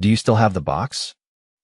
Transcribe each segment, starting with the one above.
Do you still have the box?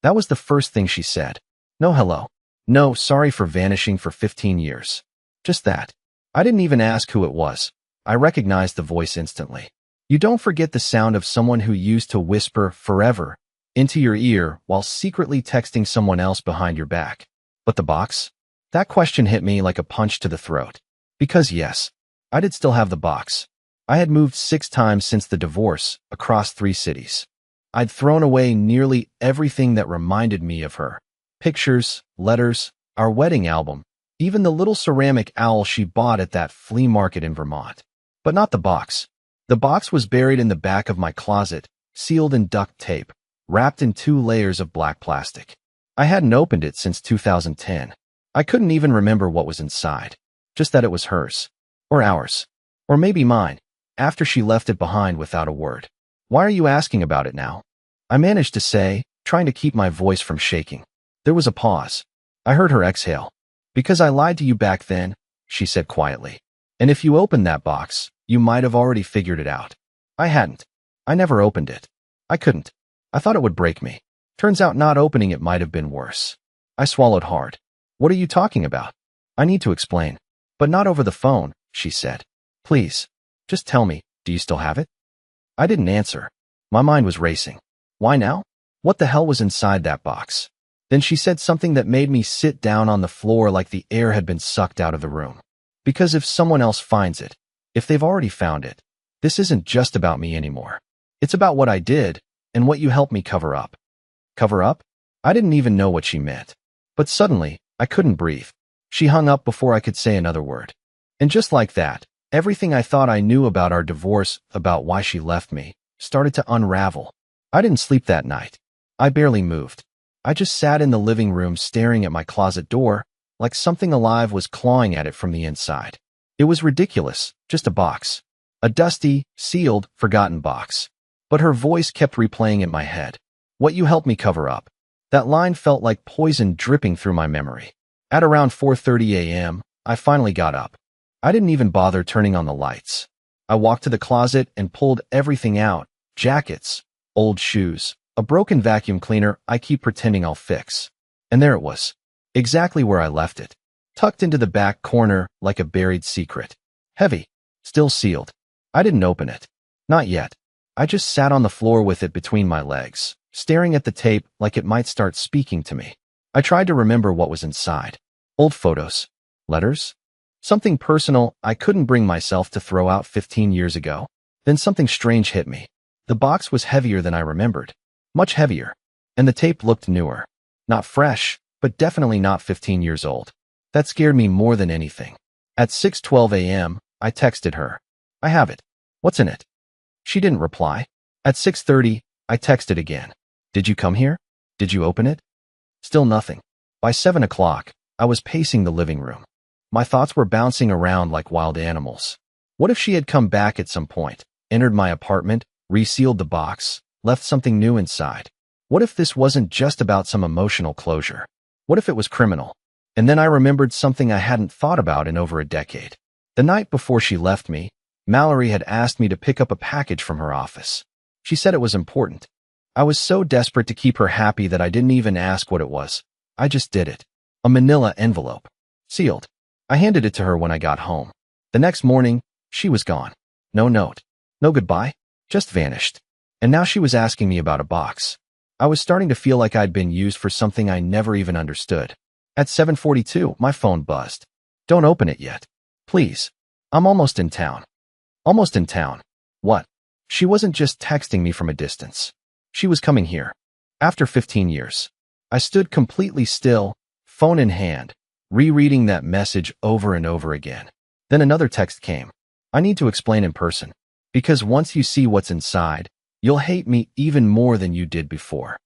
That was the first thing she said. No hello. No, sorry for vanishing for 15 years. Just that. I didn't even ask who it was. I recognized the voice instantly. You don't forget the sound of someone who used to whisper forever into your ear while secretly texting someone else behind your back. But the box? That question hit me like a punch to the throat. Because yes, I did still have the box. I had moved 6 times since the divorce, across 3 cities. I'd thrown away nearly everything that reminded me of her. Pictures, letters, our wedding album, even the little ceramic owl she bought at that flea market in Vermont. But not the box. The box was buried in the back of my closet, sealed in duct tape, wrapped in 2 layers of black plastic. I hadn't opened it since 2010. I couldn't even remember what was inside, just that it was hers. Or ours. Or maybe mine, after she left it behind without a word. Why are you asking about it now? I managed to say, trying to keep my voice from shaking. There was a pause. I heard her exhale. Because I lied to you back then, she said quietly. And if you opened that box, you might have already figured it out. I hadn't. I never opened it. I couldn't. I thought it would break me. Turns out not opening it might have been worse. I swallowed hard. What are you talking about? I need to explain. But not over the phone, she said. Please. Just tell me, do you still have it? I didn't answer. My mind was racing. Why now? What the hell was inside that box? Then she said something that made me sit down on the floor like the air had been sucked out of the room. Because if someone else finds it, if they've already found it, this isn't just about me anymore. It's about what I did and what you helped me cover up. Cover up? I didn't even know what she meant. But suddenly, I couldn't breathe. She hung up before I could say another word. And just like that, everything I thought I knew about our divorce, about why she left me, started to unravel. I didn't sleep that night. I barely moved. I just sat in the living room staring at my closet door, like something alive was clawing at it from the inside. It was ridiculous, just a box. A dusty, sealed, forgotten box. But her voice kept replaying in my head. What you helped me cover up. That line felt like poison dripping through my memory. At around 4:30 a.m., I finally got up. I didn't even bother turning on the lights. I walked to the closet and pulled everything out. Jackets, old shoes, a broken vacuum cleaner I keep pretending I'll fix. And there it was. Exactly where I left it. Tucked into the back corner like a buried secret. Heavy. Still sealed. I didn't open it. Not yet. I just sat on the floor with it between my legs, staring at the tape like it might start speaking to me. I tried to remember what was inside. Old photos. Letters. Something personal I couldn't bring myself to throw out 15 years ago. Then something strange hit me. The box was heavier than I remembered. Much heavier. And the tape looked newer. Not fresh, but definitely not 15 years old. That scared me more than anything. At 6:12 a.m., I texted her. I have it. What's in it? She didn't reply. At 6:30, I texted again. Did you come here? Did you open it? Still nothing. By 7 o'clock, I was pacing the living room. My thoughts were bouncing around like wild animals. What if she had come back at some point, entered my apartment, resealed the box, left something new inside? What if this wasn't just about some emotional closure? What if it was criminal? And then I remembered something I hadn't thought about in over a decade. The night before she left me, Mallory had asked me to pick up a package from her office. She said it was important. I was so desperate to keep her happy that I didn't even ask what it was. I just did it. A manila envelope. Sealed. I handed it to her when I got home. The next morning, she was gone. No note. No goodbye. Just vanished. And now she was asking me about a box. I was starting to feel like I'd been used for something I never even understood. At 7:42, my phone buzzed. Don't open it yet. Please. I'm almost in town. Almost in town. What? She wasn't just texting me from a distance. She was coming here. After 15 years. I stood completely still, phone in hand, rereading that message over and over again. Then another text came. I need to explain in person. Because once you see what's inside, you'll hate me even more than you did before.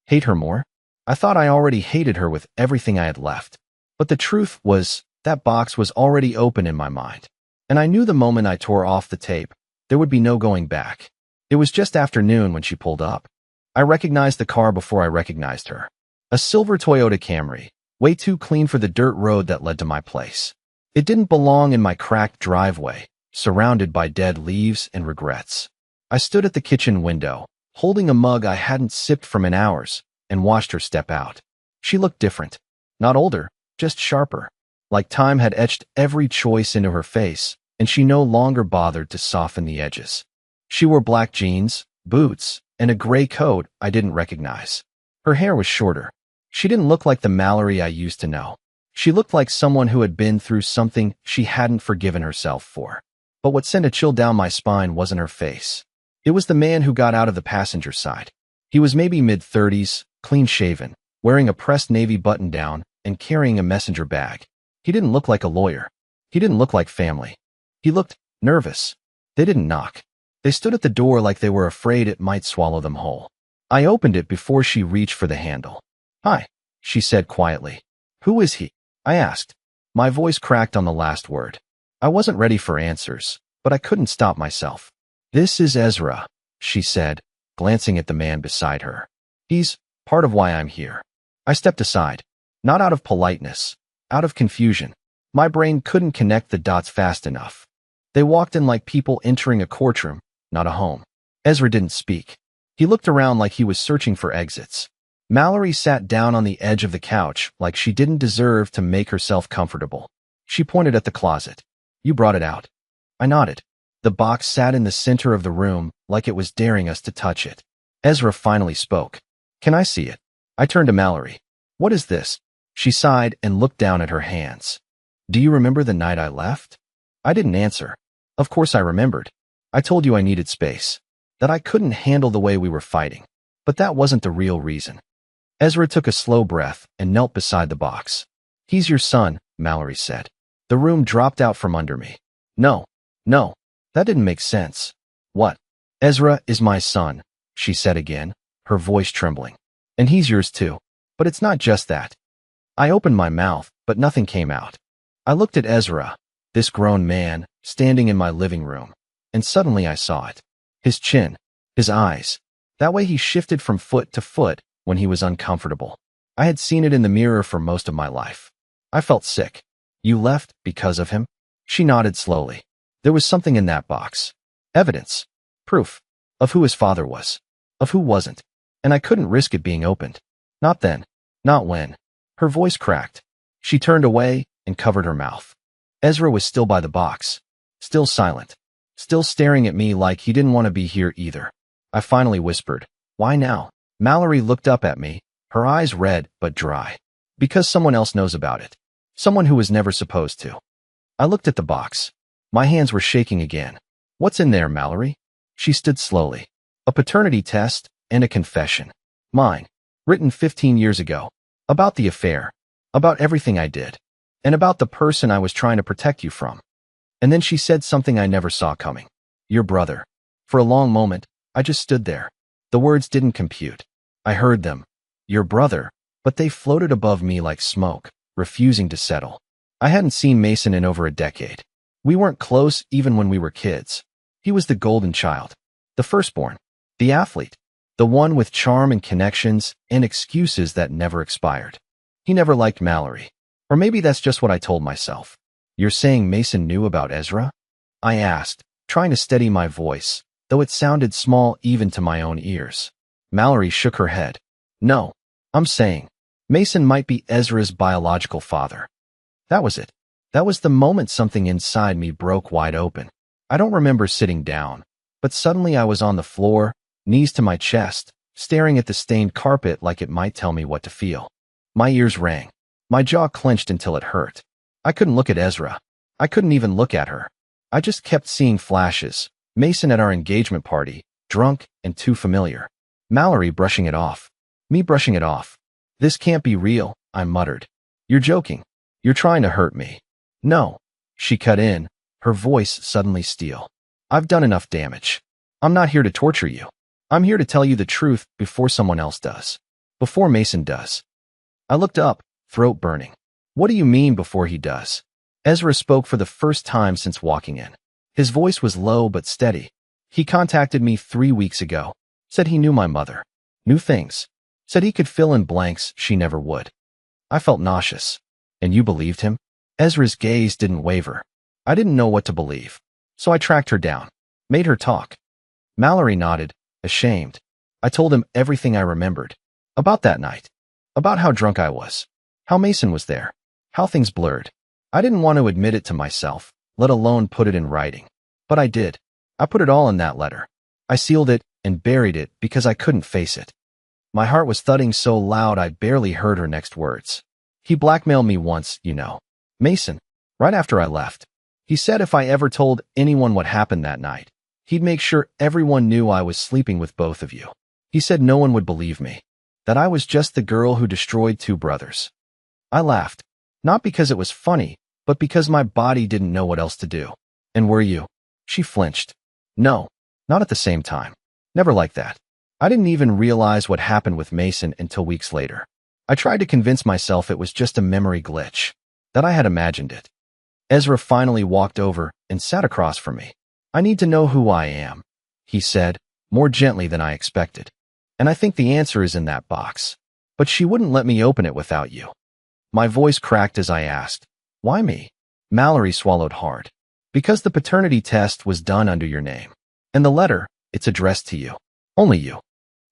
Hate her more? I thought I already hated her with everything I had left. But the truth was, that box was already open in my mind. And I knew the moment I tore off the tape, there would be no going back. It was just afternoon when she pulled up. I recognized the car before I recognized her. A silver Toyota Camry, way too clean for the dirt road that led to my place. It didn't belong in my cracked driveway, surrounded by dead leaves and regrets. I stood at the kitchen window, holding a mug I hadn't sipped from in hours, and watched her step out. She looked different. Not older, just sharper. Like time had etched every choice into her face, and she no longer bothered to soften the edges. She wore black jeans, boots, and a gray coat I didn't recognize. Her hair was shorter. She didn't look like the Mallory I used to know. She looked like someone who had been through something she hadn't forgiven herself for. But what sent a chill down my spine wasn't her face. It was the man who got out of the passenger side. He was maybe mid-30s, clean-shaven, wearing a pressed navy button-down and carrying a messenger bag. He didn't look like a lawyer. He didn't look like family. He looked nervous. They didn't knock. They stood at the door like they were afraid it might swallow them whole. I opened it before she reached for the handle. "Hi," she said quietly. "Who is he?" I asked. My voice cracked on the last word. I wasn't ready for answers, but I couldn't stop myself. "This is Ezra," she said, glancing at the man beside her. "He's part of why I'm here." I stepped aside, not out of politeness, out of confusion. My brain couldn't connect the dots fast enough. They walked in like people entering a courtroom, not a home. Ezra didn't speak. He looked around like he was searching for exits. Mallory sat down on the edge of the couch like she didn't deserve to make herself comfortable. She pointed at the closet. "You brought it out." I nodded. The box sat in the center of the room like it was daring us to touch it. Ezra finally spoke. "Can I see it?" I turned to Mallory. "What is this?" She sighed and looked down at her hands. "Do you remember the night I left?" I didn't answer. Of course I remembered. I told you I needed space, that I couldn't handle the way we were fighting. But that wasn't the real reason. Ezra took a slow breath and knelt beside the box. "He's your son," Mallory said. The room dropped out from under me. No, that didn't make sense. "What?" "Ezra is my son," she said again, her voice trembling. "And he's yours too. But it's not just that." I opened my mouth, but nothing came out. I looked at Ezra, this grown man, standing in my living room, and suddenly I saw it. His chin, his eyes, that way he shifted from foot to foot when he was uncomfortable. I had seen it in the mirror for most of my life. I felt sick. "You left because of him?" She nodded slowly. There was something in that box. Evidence. Proof. Of who his father was. Of who wasn't. And I couldn't risk it being opened. Not then. Not when. Her voice cracked. She turned away and covered her mouth. Ezra was still by the box. Still silent. Still staring at me like he didn't want to be here either. I finally whispered, "Why now?" Mallory looked up at me, her eyes red but dry. "Because someone else knows about it. Someone who was never supposed to." I looked at the box. My hands were shaking again. "What's in there, Mallory?" She stood slowly. "A paternity test and a confession. Mine. Written 15 years ago. About the affair. About everything I did. And about the person I was trying to protect you from." And then she said something I never saw coming. "Your brother." For a long moment, I just stood there. The words didn't compute. I heard them. "Your brother," but they floated above me like smoke, refusing to settle. I hadn't seen Mason in over a decade. We weren't close even when we were kids. He was the golden child. The firstborn. The athlete. The one with charm and connections and excuses that never expired. He never liked Mallory. Or maybe that's just what I told myself. "You're saying Mason knew about Ezra?" I asked, trying to steady my voice, though it sounded small even to my own ears. Mallory shook her head. "No, I'm saying Mason might be Ezra's biological father." That was it. That was the moment something inside me broke wide open. I don't remember sitting down, but suddenly I was on the floor, knees to my chest, staring at the stained carpet like it might tell me what to feel. My ears rang. My jaw clenched until it hurt. I couldn't look at Ezra. I couldn't even look at her. I just kept seeing flashes. Mason at our engagement party, drunk and too familiar. Mallory brushing it off. Me brushing it off. "This can't be real," I muttered. "You're joking. You're trying to hurt me." "No," she cut in, her voice suddenly steel. "I've done enough damage. I'm not here to torture you. I'm here to tell you the truth before someone else does. Before Mason does." I looked up, throat burning. "What do you mean before he does?" Ezra spoke for the first time since walking in. His voice was low but steady. "He contacted me 3 weeks ago. Said he knew my mother. Knew things. Said he could fill in blanks she never would." I felt nauseous. "And you believed him?" Ezra's gaze didn't waver. I didn't know what to believe. So I tracked her down. Made her talk. Mallory nodded, ashamed. I told him everything I remembered. About that night. About how drunk I was. How Mason was there. How things blurred. I didn't want to admit it to myself, let alone put it in writing. But I did. I put it all in that letter. I sealed it and buried it because I couldn't face it. My heart was thudding so loud I barely heard her next words. He blackmailed me once, you know. Mason. Right after I left. He said if I ever told anyone what happened that night, he'd make sure everyone knew I was sleeping with both of you. He said no one would believe me. That I was just the girl who destroyed two brothers. I laughed. Not because it was funny, but because my body didn't know what else to do. And were you? She flinched. No. Not at the same time. Never like that. I didn't even realize what happened with Mason until weeks later. I tried to convince myself it was just a memory glitch. That I had imagined it. Ezra finally walked over and sat across from me. I need to know who I am, he said, more gently than I expected. And I think the answer is in that box. But she wouldn't let me open it without you. My voice cracked as I asked, why me? Mallory swallowed hard. Because the paternity test was done under your name. And the letter, it's addressed to you. Only you.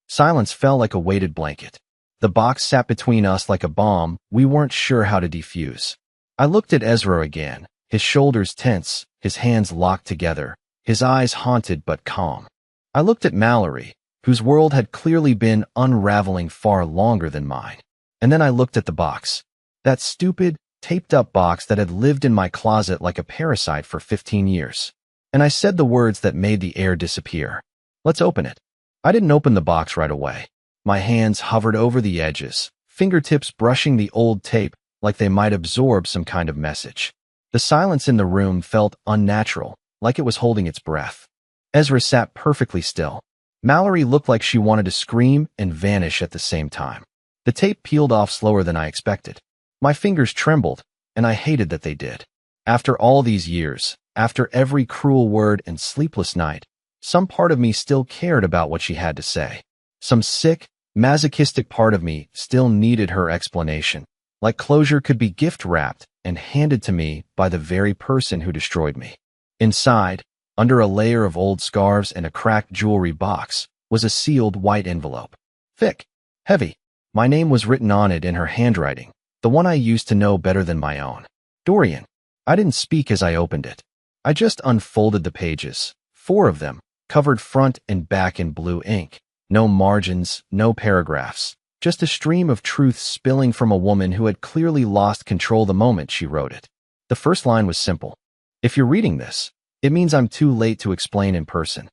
Silence fell like a weighted blanket. The box sat between us like a bomb we weren't sure how to defuse. I looked at Ezra again, his shoulders tense, his hands locked together, his eyes haunted but calm. I looked at Mallory, whose world had clearly been unraveling far longer than mine. And then I looked at the box. That stupid, taped-up box that had lived in my closet like a parasite for 15 years. And I said the words that made the air disappear. Let's open it. I didn't open the box right away. My hands hovered over the edges, fingertips brushing the old tape like they might absorb some kind of message. The silence in the room felt unnatural, like it was holding its breath. Ezra sat perfectly still. Mallory looked like she wanted to scream and vanish at the same time. The tape peeled off slower than I expected. My fingers trembled, and I hated that they did. After all these years, after every cruel word and sleepless night, some part of me still cared about what she had to say. Some sick, masochistic part of me still needed her explanation. Like closure could be gift-wrapped and handed to me by the very person who destroyed me. Inside, under a layer of old scarves and a cracked jewelry box, was a sealed white envelope. Thick, heavy. My name was written on it in her handwriting, the one I used to know better than my own. Dorian. I didn't speak as I opened it. I just unfolded the pages, 4 of them, covered front and back in blue ink. No margins, no paragraphs. Just a stream of truth spilling from a woman who had clearly lost control the moment she wrote it. The first line was simple. If you're reading this, it means I'm too late to explain in person.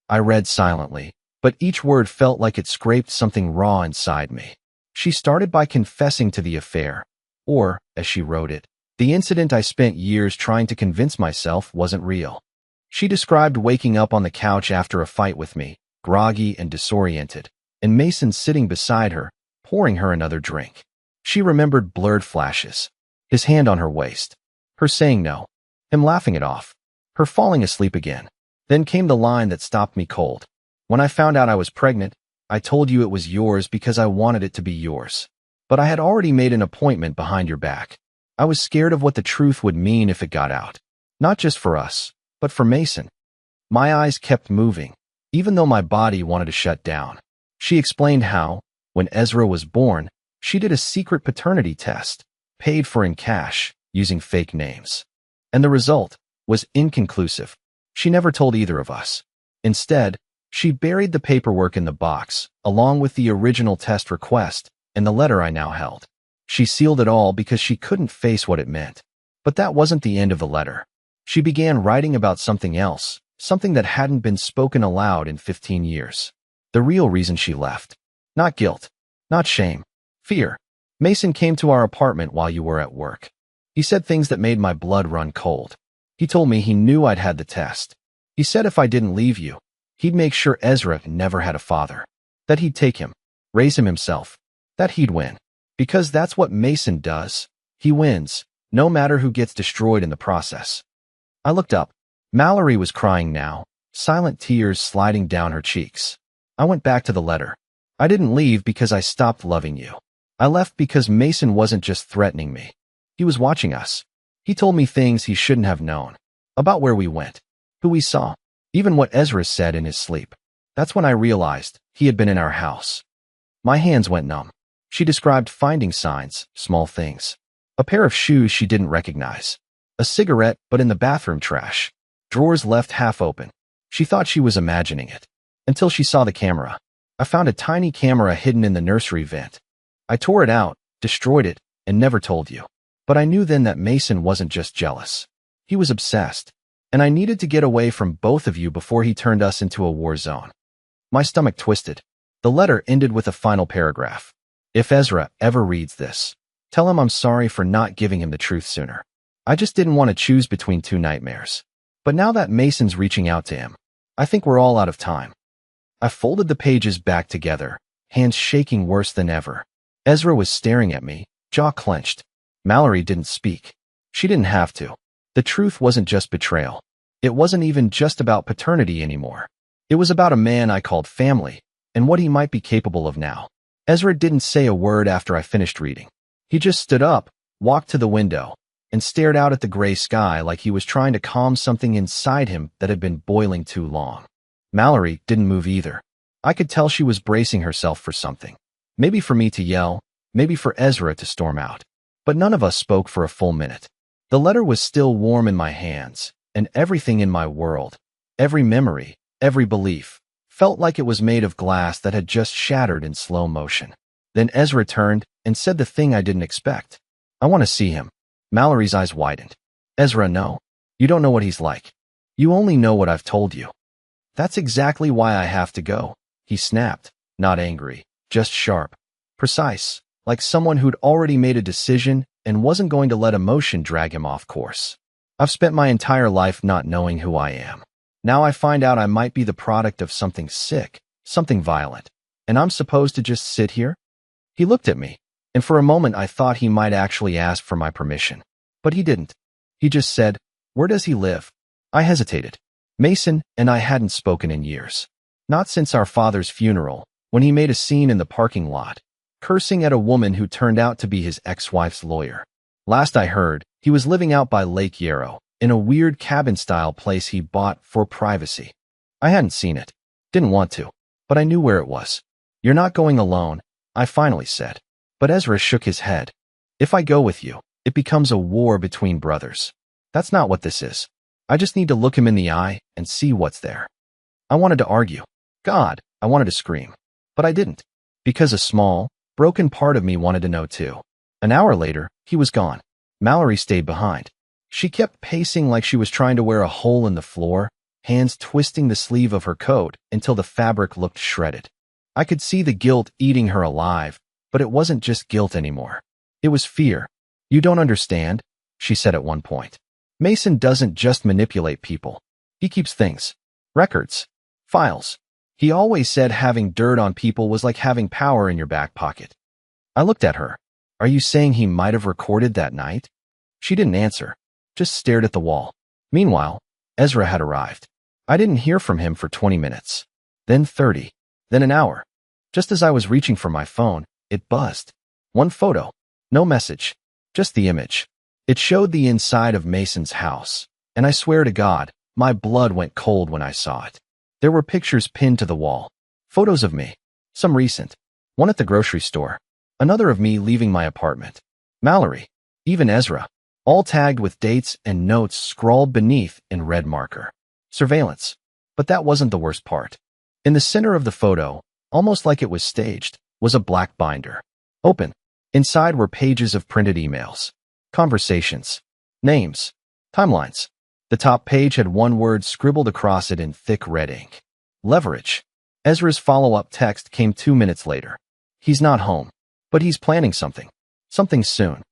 I read silently, but each word felt like it scraped something raw inside me. She started by confessing to the affair, or, as she wrote it, the incident I spent years trying to convince myself wasn't real. She described waking up on the couch after a fight with me, groggy and disoriented, and Mason sitting beside her, pouring her another drink. She remembered blurred flashes, his hand on her waist, her saying no, him laughing it off, her falling asleep again. Then came the line that stopped me cold. When I found out I was pregnant, I told you it was yours because I wanted it to be yours. But I had already made an appointment behind your back. I was scared of what the truth would mean if it got out. Not just for us, but for Mason. My eyes kept moving, even though my body wanted to shut down. She explained how, when Ezra was born, she did a secret paternity test, paid for in cash, using fake names. And the result was inconclusive. She never told either of us. Instead, she buried the paperwork in the box, along with the original test request and the letter I now held. She sealed it all because she couldn't face what it meant. But that wasn't the end of the letter. She began writing about something else, something that hadn't been spoken aloud in 15 years. The real reason she left. Not guilt. Not shame. Fear. Mason came to our apartment while you were at work. He said things that made my blood run cold. He told me he knew I'd had the test. He said if I didn't leave you, he'd make sure Ezra never had a father. That he'd take him, raise him himself. That he'd win. Because that's what Mason does. He wins, no matter who gets destroyed in the process. I looked up. Mallory was crying now, silent tears sliding down her cheeks. I went back to the letter. I didn't leave because I stopped loving you. I left because Mason wasn't just threatening me. He was watching us. He told me things he shouldn't have known. About where we went, who we saw, even what Ezra said in his sleep. That's when I realized He had been in our house. My hands went numb. She described finding signs, small things. A pair of shoes she didn't recognize. A cigarette, but in the bathroom trash. Drawers left half open. She thought she was imagining it. Until she saw the camera. I found a tiny camera hidden in the nursery vent. I tore it out, destroyed it, and never told you. But I knew then that Mason wasn't just jealous. He was obsessed. And I needed to get away from both of you before he turned us into a war zone. My stomach twisted. The letter ended with a final paragraph. If Ezra ever reads this, tell him I'm sorry for not giving him the truth sooner. I just didn't want to choose between two nightmares. But now that Mason's reaching out to him, I think we're all out of time. I folded the pages back together, hands shaking worse than ever. Ezra was staring at me, jaw clenched. Mallory didn't speak. She didn't have to. The truth wasn't just betrayal. It wasn't even just about paternity anymore. It was about a man I called family, and what he might be capable of now. Ezra didn't say a word after I finished reading. He just stood up, walked to the window, and stared out at the gray sky like he was trying to calm something inside him that had been boiling too long. Mallory didn't move either. I could tell she was bracing herself for something. Maybe for me to yell, maybe for Ezra to storm out. But none of us spoke for a full minute. The letter was still warm in my hands, and everything in my world, every memory, every belief, felt like it was made of glass that had just shattered in slow motion. Then Ezra turned and said the thing I didn't expect. I want to see him. Mallory's eyes widened. Ezra, no. You don't know what he's like. You only know what I've told you. That's exactly why I have to go, he snapped, not angry, just sharp, precise, like someone who'd already made a decision and wasn't going to let emotion drag him off course. I've spent my entire life not knowing who I am. Now I find out I might be the product of something sick, something violent, and I'm supposed to just sit here? He looked at me, and for a moment I thought he might actually ask for my permission. But he didn't. He just said, "Where does he live?" I hesitated. Mason and I hadn't spoken in years. Not since our father's funeral, when he made a scene in the parking lot, cursing at a woman who turned out to be his ex-wife's lawyer. Last I heard, he was living out by Lake Yarrow, in a weird cabin-style place he bought for privacy. I hadn't seen it. Didn't want to. But I knew where it was. "You're not going alone," I finally said. But Ezra shook his head. "If I go with you, it becomes a war between brothers. That's not what this is. I just need to look him in the eye and see what's there." I wanted to argue. God, I wanted to scream. But I didn't. Because a small, broken part of me wanted to know too. An hour later, he was gone. Mallory stayed behind. She kept pacing like she was trying to wear a hole in the floor, hands twisting the sleeve of her coat until the fabric looked shredded. I could see the guilt eating her alive, but it wasn't just guilt anymore. It was fear. "You don't understand," she said at one point. "Mason doesn't just manipulate people. He keeps things. Records. Files. He always said having dirt on people was like having power in your back pocket." I looked at her. "Are you saying he might have recorded that night?" She didn't answer, just stared at the wall. Meanwhile, Ezra had arrived. I didn't hear from him for 20 minutes. Then 30. Then an hour. Just as I was reaching for my phone, it buzzed. One photo. No message. Just the image. It showed the inside of Mason's house, and I swear to God, my blood went cold when I saw it. There were pictures pinned to the wall. Photos of me. Some recent. One at the grocery store. Another of me leaving my apartment. Mallory. Even Ezra. All tagged with dates and notes scrawled beneath in red marker. Surveillance. But that wasn't the worst part. In the center of the photo, almost like it was staged, was a black binder. Open. Inside were pages of printed emails. Conversations. Names. Timelines. The top page had one word scribbled across it in thick red ink. Leverage. Ezra's follow-up text came 2 minutes later. "He's not home, but he's planning something. Something soon."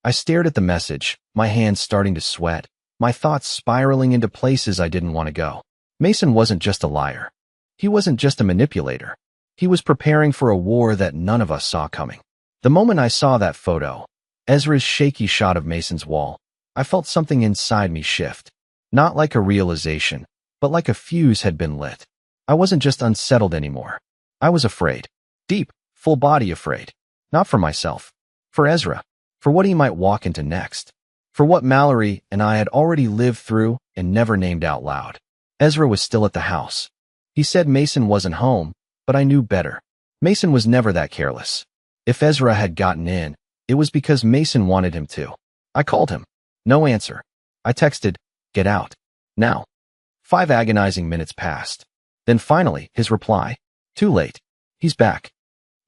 I stared at the message, my hands starting to sweat, my thoughts spiraling into places I didn't want to go. Mason wasn't just a liar. He wasn't just a manipulator. He was preparing for a war that none of us saw coming. The moment I saw that photo, Ezra's shaky shot of Mason's wall, I felt something inside me shift. Not like a realization, but like a fuse had been lit. I wasn't just unsettled anymore. I was afraid. Deep, full-body afraid. Not for myself. For Ezra. For what he might walk into next. For what Mallory and I had already lived through and never named out loud. Ezra was still at the house. He said Mason wasn't home, but I knew better. Mason was never that careless. If Ezra had gotten in, it was because Mason wanted him to. I called him. No answer. I texted, "Get out. Now." 5 agonizing minutes passed. Then finally, his reply. Too late. He's back.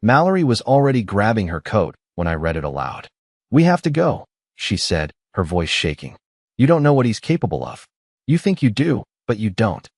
Mallory was already grabbing her coat when I read it aloud. "We have to go," she said, her voice shaking. "You don't know what he's capable of. You think you do, but you don't."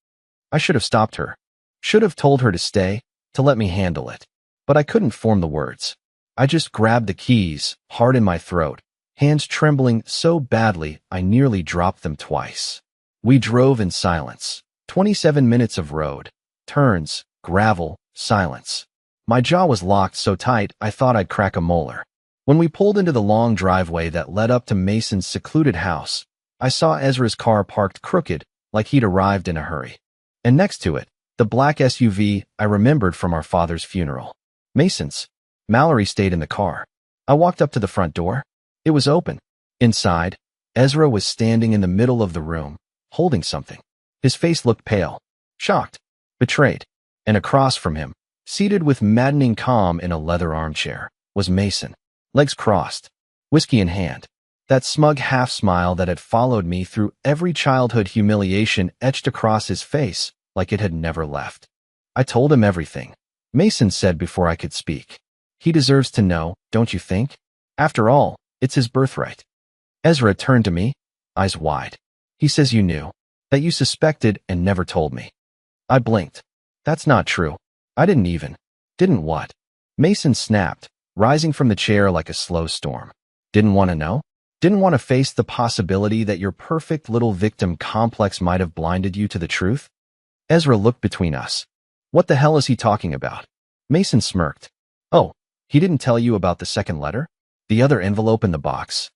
I should have stopped her. Should have told her to stay, to let me handle it. But I couldn't form the words. I just grabbed the keys, hard in my throat, hands trembling so badly I nearly dropped them twice. We drove in silence. 27 minutes of road. Turns, gravel, silence. My jaw was locked so tight I thought I'd crack a molar. When we pulled into the long driveway that led up to Mason's secluded house, I saw Ezra's car parked crooked, like he'd arrived in a hurry. And next to it, the black SUV I remembered from our father's funeral. Mason's. Mallory stayed in the car. I walked up to the front door. It was open. Inside, Ezra was standing in the middle of the room, holding something. His face looked pale, shocked, betrayed. And across from him, seated with maddening calm in a leather armchair, was Mason, legs crossed, whiskey in hand. That smug half-smile that had followed me through every childhood humiliation etched across his face like it had never left. I told him everything. Mason said before I could speak. He deserves to know, don't you think? After all, it's his birthright. Ezra turned to me, eyes wide. He says you knew, that you suspected and never told me. I blinked. That's not true. I didn't what? Mason snapped, rising from the chair like a slow storm. Didn't want to know? Didn't want to face the possibility that your perfect little victim complex might have blinded you to the truth? Ezra looked between us. What the hell is he talking about? Mason smirked. Oh, he didn't tell you about the second letter? The other envelope in the box?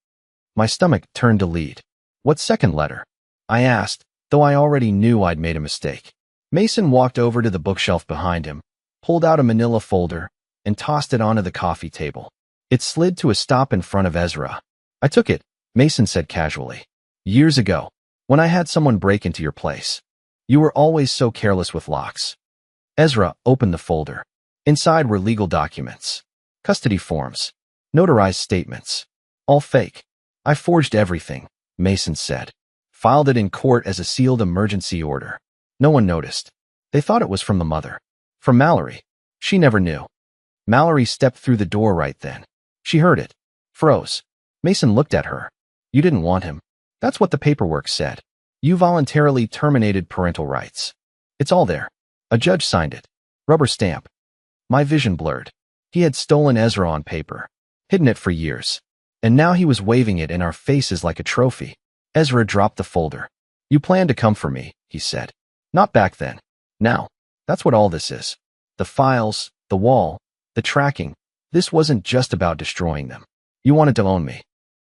My stomach turned to lead. What second letter? I asked, though I already knew I'd made a mistake. Mason walked over to the bookshelf behind him, pulled out a manila folder, and tossed it onto the coffee table. It slid to a stop in front of Ezra. I took it, Mason said casually. Years ago, when I had someone break into your place. You were always so careless with locks. Ezra opened the folder. Inside were legal documents, custody forms, notarized statements. All fake. I forged everything, Mason said. Filed it in court as a sealed emergency order. No one noticed. They thought it was from the mother. From Mallory. She never knew. Mallory stepped through the door right then. She heard it. Froze. Mason looked at her. You didn't want him. That's what the paperwork said. You voluntarily terminated parental rights. It's all there. A judge signed it. Rubber stamp. My vision blurred. He had stolen Ezra on paper. Hidden it for years. And now he was waving it in our faces like a trophy. Ezra dropped the folder. You planned to come for me, he said. Not back then. Now. That's what all this is. The files, the wall, the tracking. This wasn't just about destroying them. You wanted to own me.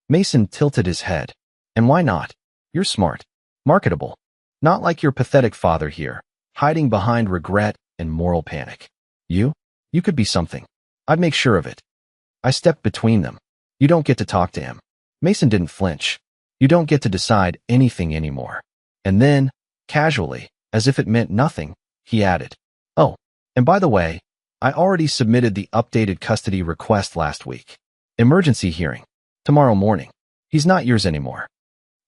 Mason tilted his head. And why not? You're smart. Marketable. Not like your pathetic father here, hiding behind regret and moral panic. You could be something. I'd make sure of it. I stepped between them. You don't get to talk to him. Mason didn't flinch. You don't get to decide anything anymore. And then, casually, as if it meant nothing, he added, oh, and by the way, I already submitted the updated custody request last week. Emergency hearing. Tomorrow morning. He's not yours anymore.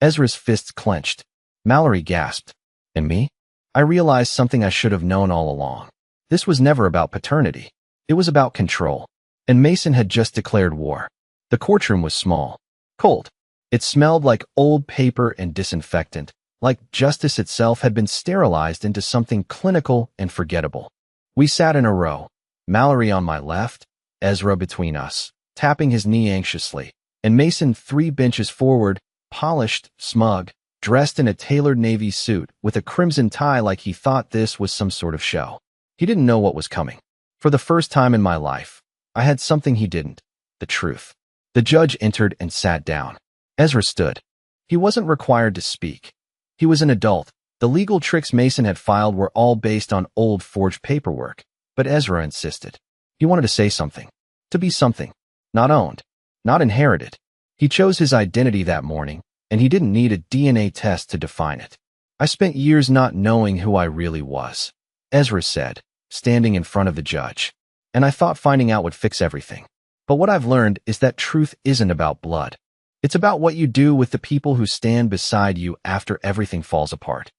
Ezra's fists clenched. Mallory gasped. And me? I realized something I should have known all along. This was never about paternity. It was about control. And Mason had just declared war. The courtroom was small. Cold. It smelled like old paper and disinfectant, like justice itself had been sterilized into something clinical and forgettable. We sat in a row, Mallory on my left, Ezra between us, tapping his knee anxiously, and Mason 3 benches forward, polished, smug, dressed in a tailored navy suit with a crimson tie like he thought this was some sort of show. He didn't know what was coming. For the first time in my life, I had something he didn't, the truth. The judge entered and sat down. Ezra stood. He wasn't required to speak. He was an adult. The legal tricks Mason had filed were all based on old forged paperwork, but Ezra insisted. He wanted to say something. To be something. Not owned. Not inherited. He chose his identity that morning, and he didn't need a DNA test to define it. I spent years not knowing who I really was. Ezra said, standing in front of the judge. And I thought finding out would fix everything. But what I've learned is that truth isn't about blood. It's about what you do with the people who stand beside you after everything falls apart.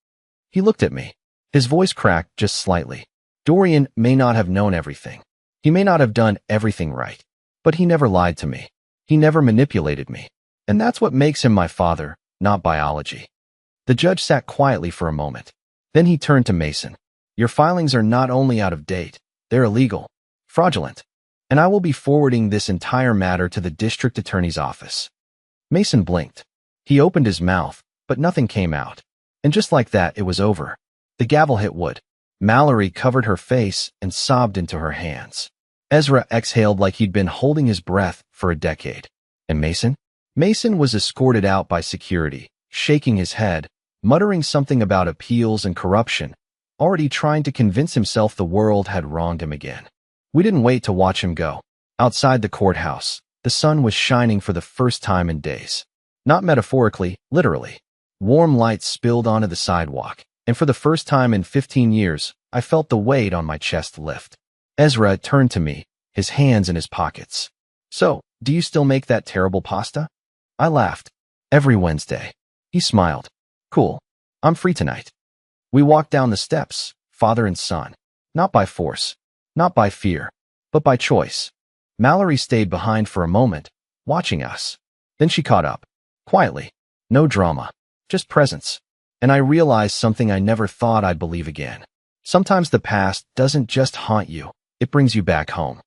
He looked at me. His voice cracked just slightly. Dorian may not have known everything. He may not have done everything right. But he never lied to me. He never manipulated me. And that's what makes him my father, not biology. The judge sat quietly for a moment. Then he turned to Mason. Your filings are not only out of date, they're illegal, fraudulent. And I will be forwarding this entire matter to the district attorney's office. Mason blinked. He opened his mouth, but nothing came out. And just like that, it was over. The gavel hit wood. Mallory covered her face and sobbed into her hands. Ezra exhaled like he'd been holding his breath for a decade. And Mason? Mason was escorted out by security, shaking his head, muttering something about appeals and corruption, already trying to convince himself the world had wronged him again. We didn't wait to watch him go. Outside the courthouse, the sun was shining for the first time in days. Not metaphorically, literally. Warm light spilled onto the sidewalk, and for the first time in 15 years, I felt the weight on my chest lift. Ezra turned to me, his hands in his pockets. So, do you still make that terrible pasta? I laughed. Every Wednesday. He smiled. Cool. I'm free tonight. We walked down the steps, father and son. Not by force. Not by fear. But by choice. Mallory stayed behind for a moment, watching us. Then she caught up. Quietly. No drama. Just presence. And I realized something I never thought I'd believe again. Sometimes the past doesn't just haunt you, it brings you back home.